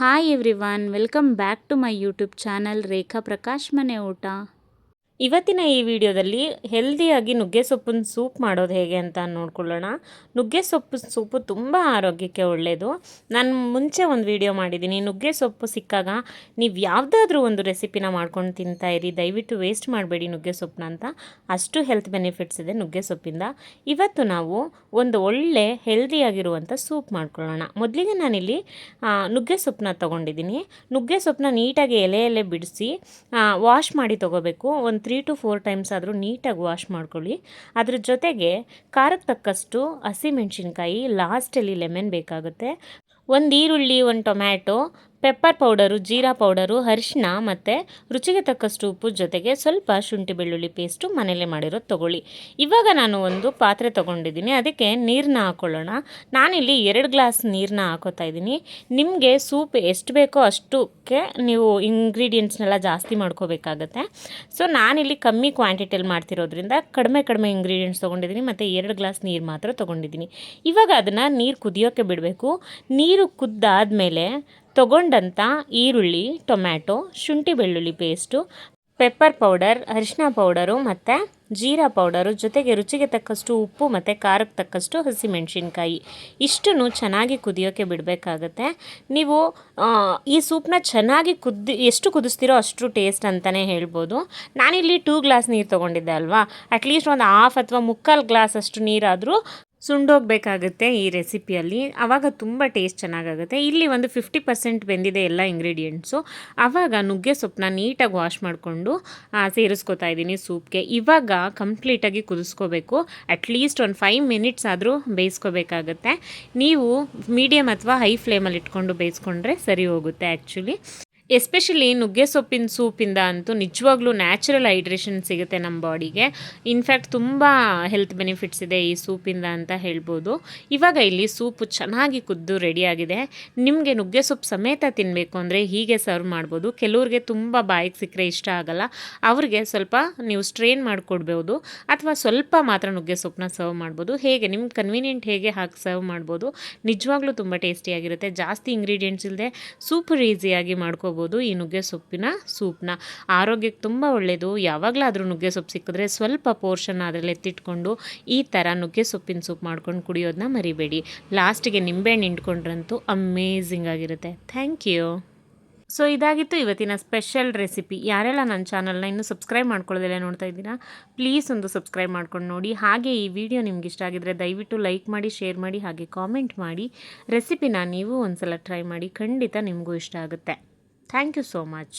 Hi everyone, welcome back to my YouTube channel Rekha Prakash ಮನೆ ಊಟ. ಇವತ್ತಿನ ಈ ವಿಡಿಯೋದಲ್ಲಿ ಹೆಲ್ದಿಯಾಗಿ ನುಗ್ಗೆ ಸೊಪ್ಪಿನ ಸೂಪ್ ಮಾಡೋದು ಹೇಗೆ ಅಂತ ನೋಡ್ಕೊಳ್ಳೋಣ. ನುಗ್ಗೆ ಸೊಪ್ಪು ಸೂಪು ತುಂಬ ಆರೋಗ್ಯಕ್ಕೆ ಒಳ್ಳೆಯದು. ನಾನು ಮುಂಚೆ ಒಂದು ವಿಡಿಯೋ ಮಾಡಿದ್ದೀನಿ. ನುಗ್ಗೆ ಸೊಪ್ಪು ಸಿಕ್ಕಾಗ ನೀವು ಯಾವುದಾದ್ರೂ ಒಂದು ರೆಸಿಪಿನ ಮಾಡ್ಕೊಂಡು ತಿಂತಾ ಇರಿ, ದಯವಿಟ್ಟು ವೇಸ್ಟ್ ಮಾಡಬೇಡಿ ನುಗ್ಗೆ ಸೊಪ್ಪನ್ನ ಅಂತ. ಅಷ್ಟು ಹೆಲ್ತ್ ಬೆನಿಫಿಟ್ಸ್ ಇದೆ ನುಗ್ಗೆ ಸೊಪ್ಪಿಂದ. ಇವತ್ತು ನಾವು ಒಂದು ಒಳ್ಳೆ ಹೆಲ್ದಿಯಾಗಿರುವಂಥ ಸೂಪ್ ಮಾಡ್ಕೊಳ್ಳೋಣ. ಮೊದಲಿಗೆ ನಾನಿಲ್ಲಿ ನುಗ್ಗೆ ಸೊಪ್ಪನ್ನ ತೊಗೊಂಡಿದ್ದೀನಿ. ನುಗ್ಗೆ ಸೊಪ್ಪನ್ನ ನೀಟಾಗಿ ಎಲೆ ಬಿಡಿಸಿ ವಾಶ್ ಮಾಡಿ ತೊಗೋಬೇಕು. ಒಂದು 3 to 4 ಟೈಮ್ಸ್ ಆದರೂ ನೀಟಾಗಿ ವಾಶ್ ಮಾಡ್ಕೊಳ್ಳಿ. ಅದ್ರ ಜೊತೆಗೆ ಖಾರಕ್ಕೆ ತಕ್ಕಷ್ಟು ಹಸಿಮೆಣಸಿನ್ಕಾಯಿ, ಲಾಸ್ಟಲ್ಲಿ ಲೆಮನ್ ಬೇಕಾಗುತ್ತೆ. ಒಂದು ಈರುಳ್ಳಿ, ಒಂದು tomato, pepper powder, jeera powder, ಅರಿಶಿನ ಮತ್ತು ರುಚಿಗೆ ತಕ್ಕಷ್ಟು ಉಪ್ಪು, ಜೊತೆಗೆ ಸ್ವಲ್ಪ ಶುಂಠಿ ಬೆಳ್ಳುಳ್ಳಿ ಪೇಸ್ಟು ಮನೇಲೇ ಮಾಡಿರೋದು ತೊಗೊಳ್ಳಿ. ಇವಾಗ ನಾನು ಒಂದು ಪಾತ್ರೆ ತೊಗೊಂಡಿದ್ದೀನಿ, ಅದಕ್ಕೆ ನೀರನ್ನ ಹಾಕ್ಕೊಳ್ಳೋಣ. ನಾನಿಲ್ಲಿ 2 ಗ್ಲಾಸ್ ನೀರನ್ನ ಹಾಕೋತಾ ಇದ್ದೀನಿ. ನಿಮಗೆ ಸೂಪ್ ಎಷ್ಟು ಬೇಕೋ ಅಷ್ಟಕ್ಕೆ ನೀವು ಇಂಗ್ರೀಡಿಯೆಂಟ್ಸ್ನೆಲ್ಲ ಜಾಸ್ತಿ ಮಾಡ್ಕೋಬೇಕಾಗತ್ತೆ. ಸೊ ನಾನಿಲ್ಲಿ ಕಮ್ಮಿ ಕ್ವಾಂಟಿಟಿಯಲ್ಲಿ ಮಾಡ್ತಿರೋದ್ರಿಂದ ಕಡಿಮೆ ಇಂಗ್ರೀಡಿಯೆಂಟ್ಸ್ ತೊಗೊಂಡಿದ್ದೀನಿ ಮತ್ತು 2 ಗ್ಲಾಸ್ ನೀರು ಮಾತ್ರ ತೊಗೊಂಡಿದ್ದೀನಿ. ಇವಾಗ ಅದನ್ನು ನೀರು ಕುದಿಯೋಕ್ಕೆ ಬಿಡಬೇಕು. ನೀರು ಕುದ್ದಾದಮೇಲೆ ತೊಗೊಂಡಂಥ ಈರುಳ್ಳಿ, ಟೊಮ್ಯಾಟೊ, ಶುಂಠಿ ಬೆಳ್ಳುಳ್ಳಿ ಪೇಸ್ಟು, ಪೆಪ್ಪರ್ ಪೌಡರ್, ಅರಿಶಿನ ಪೌಡರು ಮತ್ತು ಜೀರಾ ಪೌಡರು, ಜೊತೆಗೆ ರುಚಿಗೆ ತಕ್ಕಷ್ಟು ಉಪ್ಪು ಮತ್ತು ಖಾರಕ್ಕೆ ತಕ್ಕಷ್ಟು ಹಸಿಮೆಣಸಿನ್ಕಾಯಿ ಇಷ್ಟನ್ನು ಚೆನ್ನಾಗಿ ಕುದಿಯೋಕ್ಕೆ ಬಿಡಬೇಕಾಗತ್ತೆ. ನೀವು ಈ ಸೂಪನ್ನ ಚೆನ್ನಾಗಿ ಎಷ್ಟು ಕುದಿಸ್ತೀರೋ ಅಷ್ಟು ಟೇಸ್ಟ್ ಅಂತಲೇ ಹೇಳ್ಬೋದು. ನಾನಿಲ್ಲಿ 2 ಗ್ಲಾಸ್ ನೀರು ತೊಗೊಂಡಿದ್ದೆ ಅಲ್ವಾ, ಅಟ್ಲೀಸ್ಟ್ ಒಂದು ಹಾಫ್ ಅಥವಾ 3/4 ಗ್ಲಾಸ್ ಅಷ್ಟು ನೀರಾದರೂ ಸುಂಡೋಗಬೇಕಾಗುತ್ತೆ ಈ ರೆಸಿಪಿಯಲ್ಲಿ. ಆವಾಗ ತುಂಬ ಟೇಸ್ಟ್ ಚೆನ್ನಾಗಾಗುತ್ತೆ. ಇಲ್ಲಿ ಒಂದು 50% ಬೆಂದಿದೆ ಎಲ್ಲ ಇಂಗ್ರೀಡಿಯೆಂಟ್ಸು. ಆವಾಗ ನುಗ್ಗೆ ಸೊಪ್ಪನ್ನ ನೀಟಾಗಿ ವಾಶ್ ಮಾಡಿಕೊಂಡು ಸೇರಿಸ್ಕೊತಾ ಇದ್ದೀನಿ ಸೂಪ್ಗೆ. ಇವಾಗ ಕಂಪ್ಲೀಟಾಗಿ ಕುದಿಸ್ಕೋಬೇಕು. ಅಟ್ಲೀಸ್ಟ್ ಒಂದು 5 ಮಿನಿಟ್ಸ್ ಆದರೂ ಬೇಯಿಸ್ಕೋಬೇಕಾಗತ್ತೆ. ನೀವು ಮೀಡಿಯಮ್ ಅಥವಾ ಹೈ ಫ್ಲೇಮಲ್ಲಿ ಇಟ್ಕೊಂಡು ಬೇಯಿಸ್ಕೊಂಡ್ರೆ ಸರಿ ಹೋಗುತ್ತೆ. ಆ್ಯಕ್ಚುಲಿ ಎಸ್ಪೆಷಲಿ ನುಗ್ಗೆ ಸೊಪ್ಪಿನ ಸೂಪಿಂದ ಅಂತೂ ನಿಜವಾಗ್ಲೂ ನ್ಯಾಚುರಲ್ ಹೈಡ್ರೇಷನ್ ಸಿಗುತ್ತೆ ನಮ್ಮ ಬಾಡಿಗೆ. ಇನ್ಫ್ಯಾಕ್ಟ್ ತುಂಬ ಹೆಲ್ತ್ ಬೆನಿಫಿಟ್ಸ್ ಇದೆ ಈ ಸೂಪಿಂದ ಅಂತ ಹೇಳ್ಬೋದು. ಇವಾಗ ಇಲ್ಲಿ ಸೂಪು ಚೆನ್ನಾಗಿ ಕುದ್ದು ರೆಡಿಯಾಗಿದೆ. ನಿಮಗೆ ನುಗ್ಗೆ ಸೊಪ್ಪು ಸಮೇತ ತಿನ್ನಬೇಕು ಅಂದರೆ ಹೀಗೆ ಸರ್ವ್ ಮಾಡ್ಬೋದು. ಕೆಲವ್ರಿಗೆ ತುಂಬ ಬಾಯಿಗೆ ಸಿಕ್ಕರೆ ಇಷ್ಟ ಆಗಲ್ಲ, ಅವ್ರಿಗೆ ಸ್ವಲ್ಪ ನೀವು ಸ್ಟ್ರೇನ್ ಮಾಡಿಕೊಡ್ಬೋದು ಅಥವಾ ಸ್ವಲ್ಪ ಮಾತ್ರ ನುಗ್ಗೆ ಸೊಪ್ಪನ್ನ ಸರ್ವ್ ಮಾಡ್ಬೋದು. ಹೇಗೆ ನಿಮ್ಗೆ ಕನ್ವೀನಿಯೆಂಟ್ ಹೇಗೆ ಹಾಕಿ ಸರ್ವ್ ಮಾಡ್ಬೋದು. ನಿಜವಾಗ್ಲೂ ತುಂಬ ಟೇಸ್ಟಿಯಾಗಿರುತ್ತೆ. ಜಾಸ್ತಿ ಇಂಗ್ರೀಡಿಯೆಂಟ್ಸ್ ಇಲ್ಲದೆ ಸೂಪರ್ ಈಸಿಯಾಗಿ ಮಾಡ್ಕೋಬೋದು ಈ ನುಗ್ಗೆ ಸೊಪ್ಪಿನ ಸೂಪ್ನ. ಆರೋಗ್ಯಕ್ಕೆ ತುಂಬ ಒಳ್ಳೆಯದು. ಯಾವಾಗಲಾದರೂ ನುಗ್ಗೆ ಸೊಪ್ಪು ಸಿಕ್ಕಿದ್ರೆ ಸ್ವಲ್ಪ ಪೋರ್ಷನ್ ಅದರಲ್ಲಿ ಎತ್ತಿಟ್ಕೊಂಡು ಈ ಥರ ನುಗ್ಗೆ ಸೊಪ್ಪಿನ ಸೂಪ್ ಮಾಡ್ಕೊಂಡು ಕುಡಿಯೋದನ್ನ ಮರಿಬೇಡಿ. ಲಾಸ್ಟಿಗೆ ನಿಂಬೆಹಣ್ಣು ಹಿಂಡ್ಕೊಂಡ್ರಂತೂ ಅಮೇಝಿಂಗ್ ಆಗಿರುತ್ತೆ. Thank you. ಸೊ ಇದಾಗಿತ್ತು ಇವತ್ತಿನ ಸ್ಪೆಷಲ್ ರೆಸಿಪಿ. ಯಾರೆಲ್ಲ ನನ್ನ ಚಾನಲ್ನ ಇನ್ನೂ ಸಬ್ಸ್ಕ್ರೈಬ್ ಮಾಡ್ಕೊಳ್ಳೋದೆಲ್ಲ ನೋಡ್ತಾ ಇದ್ದೀರಾ, ಪ್ಲೀಸ್ ಒಂದು ಸಬ್ಸ್ಕ್ರೈಬ್ ಮಾಡ್ಕೊಂಡು ನೋಡಿ. ಹಾಗೆ ಈ ವಿಡಿಯೋ ನಿಮ್ಗೆ ಇಷ್ಟ ಆಗಿದ್ರೆ ದಯವಿಟ್ಟು ಲೈಕ್ ಮಾಡಿ, ಶೇರ್ ಮಾಡಿ, ಹಾಗೆ ಕಾಮೆಂಟ್ ಮಾಡಿ. ರೆಸಿಪಿನ ನೀವು ಒಂದು ಸಲ ಟ್ರೈ ಮಾಡಿ, ಖಂಡಿತ ನಿಮಗೂ ಇಷ್ಟ ಆಗುತ್ತೆ. Thank you so much.